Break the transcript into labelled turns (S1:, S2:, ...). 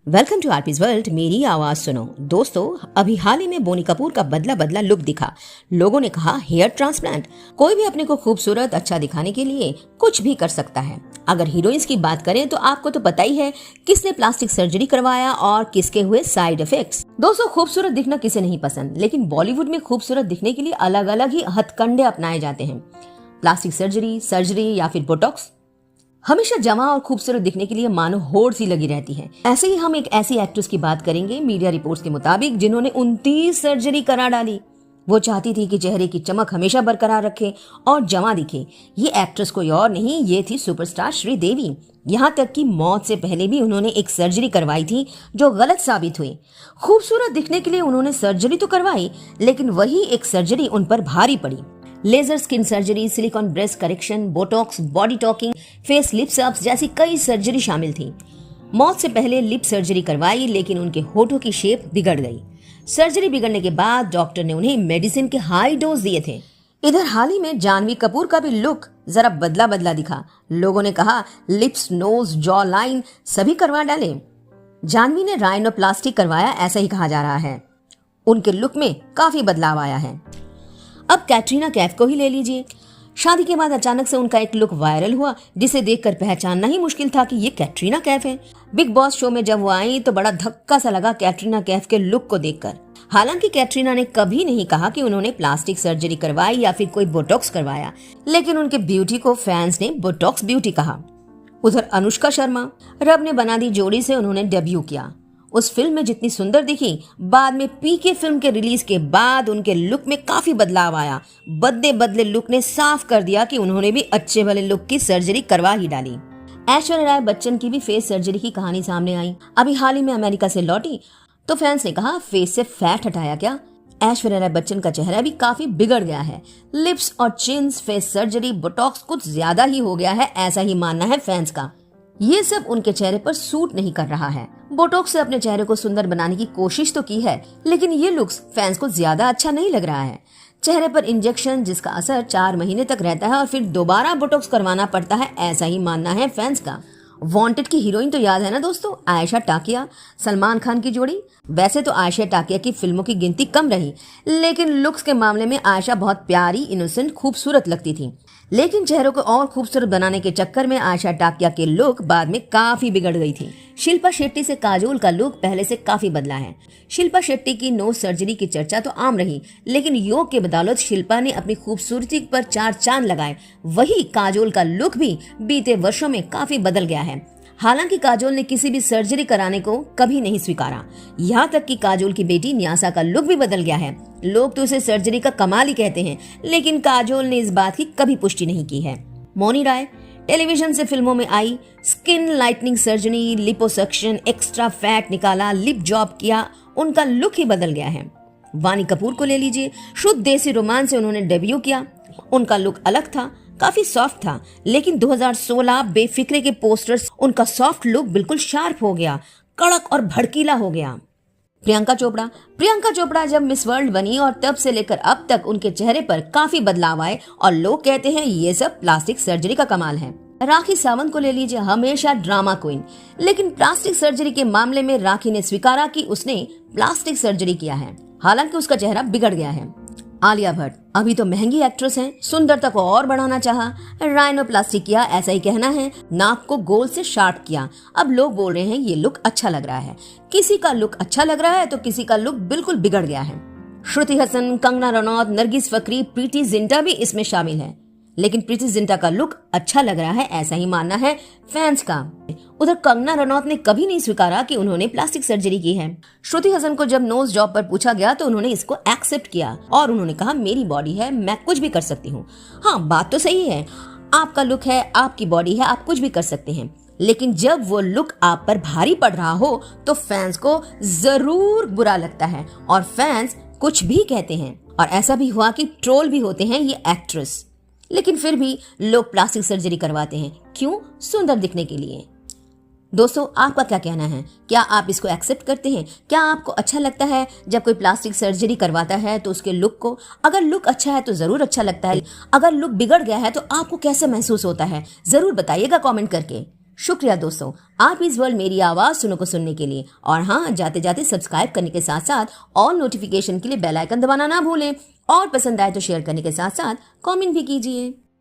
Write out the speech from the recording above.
S1: Welcome to आरपीज world. मेरी आवाज सुनो। दोस्तों, अभी हाल ही में बोनी कपूर का बदला बदला लुक दिखा। लोगों ने कहा हेयर ट्रांसप्लांट। कोई भी अपने को खूबसूरत अच्छा दिखाने के लिए कुछ भी कर सकता है। अगर हीरोइंस की बात करें तो आपको तो पता ही है किसने प्लास्टिक सर्जरी करवाया और किसके हुए साइड इफेक्ट्स। दोस्तों, खूबसूरत दिखना किसे नहीं पसंद, लेकिन बॉलीवुड में खूबसूरत दिखने के लिए अलग अलग ही हथकंडे अपनाए जाते हैं। प्लास्टिक सर्जरी या फिर बोटॉक्स हमेशा जमा और खूबसूरत दिखने के लिए मानो होड़ सी लगी रहती है। ऐसे ही हम एक ऐसी एक्ट्रेस की बात करेंगे मीडिया रिपोर्ट्स के मुताबिक जिन्होंने 29 सर्जरी करा डाली। वो चाहती थी कि चेहरे की चमक हमेशा बरकरार रखे और जमा दिखे। ये एक्ट्रेस कोई और नहीं, ये थी सुपरस्टार श्रीदेवी। यहाँ तक कि मौत से पहले भी उन्होंने एक सर्जरी करवाई थी जो गलत साबित हुई। खूबसूरत दिखने के लिए उन्होंने सर्जरी तो करवाई, लेकिन वही एक सर्जरी उन पर भारी पड़ी। Laser skin surgery, silicone breast correction, Botox, body talking, face lips ups जैसी कई सर्जरी शामिल थी। मौत से पहले लिप सर्जरी करवाई, लेकिन उनके होठों की शेप बिगड़ गई। सर्जरी बिगड़ने के बाद डॉक्टर ने उन्हें मेडिसिन के हाई डोज दिए थे। इधर हाल ही में जानवी कपूर का भी लुक जरा बदला बदला दिखा। लोगों ने कहा लिप्स, नोज, जॉ लाइन सभी करवा डाले। जानवी ने राइनोप्लास्टी करवाया, ऐसा ही कहा जा रहा है। उनके लुक में काफी बदलाव आया है। अब कैटरीना कैफ को ही ले लीजिए। शादी के बाद अचानक से उनका एक लुक वायरल हुआ जिसे देखकर पहचानना ही मुश्किल था कि ये कैटरीना कैफ है। बिग बॉस शो में जब वो आई तो बड़ा धक्का सा लगा कैटरीना कैफ के लुक को देखकर। हालांकि कैटरीना ने कभी नहीं कहा कि उन्होंने प्लास्टिक सर्जरी करवाई या फिर कोई बोटॉक्स करवाया, लेकिन उनके ब्यूटी को फैंस ने बोटॉक्स ब्यूटी कहा। उधर अनुष्का शर्मा, रब ने बना दी जोड़ी से उन्होंने डेब्यू किया। उस फिल्म में जितनी सुंदर दिखी, बाद में पीके फिल्म के रिलीज के बाद उनके लुक में काफी बदलाव आया। बदले लुक ने साफ कर दिया कि उन्होंने भी अच्छे वाले लुक की सर्जरी करवा ही डाली। ऐश्वर्या राय बच्चन की भी फेस सर्जरी की कहानी सामने आई। अभी हाल ही में अमेरिका से लौटी तो फैंस ने कहा फेस से फैट हटाया क्या। ऐश्वर्या राय बच्चन का चेहरा भी काफी बिगड़ गया है। लिप्स और चिन्स, फेस सर्जरी, बोटॉक्स कुछ ज्यादा ही हो गया है, ऐसा ही मानना है फैंस का। ये सब उनके चेहरे पर सूट नहीं कर रहा है। बोटॉक्स से अपने चेहरे को सुंदर बनाने की कोशिश तो की है, लेकिन ये लुक्स फैंस को ज्यादा अच्छा नहीं लग रहा है। चेहरे पर इंजेक्शन जिसका असर 4 महीने तक रहता है और फिर दोबारा बोटॉक्स करवाना पड़ता है, ऐसा ही मानना है फैंस का। वांटेड की हीरोइन तो याद है ना दोस्तों, आयशा टाकिया, सलमान खान की जोड़ी। वैसे तो आयशा टाकिया की फिल्मों की गिनती कम रही, लेकिन लुक्स के मामले में आयशा बहुत प्यारी, इनोसेंट, खूबसूरत लगती थी। लेकिन चेहरों को और खूबसूरत बनाने के चक्कर में आयशा टाकिया के लुक बाद में काफी बिगड़ गई थी। शिल्पा शेट्टी से काजोल का लुक पहले से काफी बदला है। शिल्पा शेट्टी की नोज सर्जरी की चर्चा तो आम रही, लेकिन योग के बदौलत शिल्पा ने अपनी खूबसूरती पर 4 चांद लगाए। वही काजोल का लुक भी बीते वर्षों में काफी बदल गया है। हालांकि काजोल ने किसी भी सर्जरी कराने को कभी नहीं स्वीकारा। यहाँ तक कि काजोल की बेटी न्यासा का लुक भी बदल गया है। लोग तो इसे सर्जरी का कमाल ही कहते हैं, लेकिन काजोल ने इस बात की कभी पुष्टि नहीं की है। मौनी राय टेलीविजन से फिल्मों में आई, skin lightening surgery, liposuction, extra fat निकाला, लिप जॉब किया, उनका लुक ही बदल गया है। वानी कपूर को ले लीजिए, शुद्ध देसी रोमांस से उन्होंने डेब्यू किया। उनका लुक अलग था, काफी सॉफ्ट था, लेकिन 2016 बेफिक्रे के पोस्टर्स उनका सॉफ्ट लुक बिल्कुल शार्प हो गया, कड़क और भड़कीला हो गया। प्रियंका चोपड़ा जब मिस वर्ल्ड बनी और तब से लेकर अब तक उनके चेहरे पर काफी बदलाव आए और लोग कहते हैं ये सब प्लास्टिक सर्जरी का कमाल है। राखी सावंत को ले लीजिए, हमेशा ड्रामा क्वीन, लेकिन प्लास्टिक सर्जरी के मामले में राखी ने स्वीकारा कि उसने प्लास्टिक सर्जरी किया है, हालांकि उसका चेहरा बिगड़ गया है। आलिया भट्ट अभी तो महंगी एक्ट्रेस हैं, सुंदरता को और बढ़ाना चाहा, राइनोप्लास्टी किया, ऐसा ही कहना है। नाक को गोल से शार्प किया। अब लोग बोल रहे हैं ये लुक अच्छा लग रहा है। किसी का लुक अच्छा लग रहा है तो किसी का लुक बिल्कुल बिगड़ गया है। श्रुति हसन, कंगना रनौत, नरगिस फकरी, प्रीति जिंटा भी इसमें शामिल है, लेकिन प्रीति जिंटा का लुक अच्छा लग रहा है, ऐसा ही मानना है फैंस का। उधर कंगना रनौत ने कभी नहीं स्वीकारा कि उन्होंने प्लास्टिक सर्जरी की है। श्रुति हसन को जब नोज जॉब पर पूछा गया तो उन्होंने इसको एक्सेप्ट किया और उन्होंने कहा मेरी बॉडी है, मैं कुछ भी कर सकती हूँ। हाँ, बात तो सही है, आपका लुक है, आपकी बॉडी है, आप कुछ भी कर सकते हैं, लेकिन जब वो लुक आप पर भारी पड़ रहा हो तो फैंस को जरूर बुरा लगता है और फैंस कुछ भी कहते हैं। और ऐसा भी हुआ कि ट्रोल भी होते हैं ये एक्ट्रेस, लेकिन फिर भी लोग प्लास्टिक सर्जरी करवाते हैं। क्यों? सुंदर दिखने के लिए। दोस्तों, आपका क्या कहना है? क्या आप इसको एक्सेप्ट करते हैं? क्या आपको अच्छा लगता है जब कोई प्लास्टिक सर्जरी करवाता है तो उसके लुक को? अगर लुक अच्छा है तो जरूर अच्छा लगता है, अगर लुक बिगड़ गया है तो आपको कैसे महसूस होता है? जरूर बताइएगा कमेंट करके। शुक्रिया दोस्तों, आप इस वर्ल्ड मेरी आवाज सुनो को सुनने के लिए। और हाँ, जाते जाते सब्सक्राइब करने के साथ साथ ऑल नोटिफिकेशन के लिए बेल आइकन दबाना ना भूलें। और पसंद आए तो शेयर करने के साथ साथ कमेंट भी कीजिए।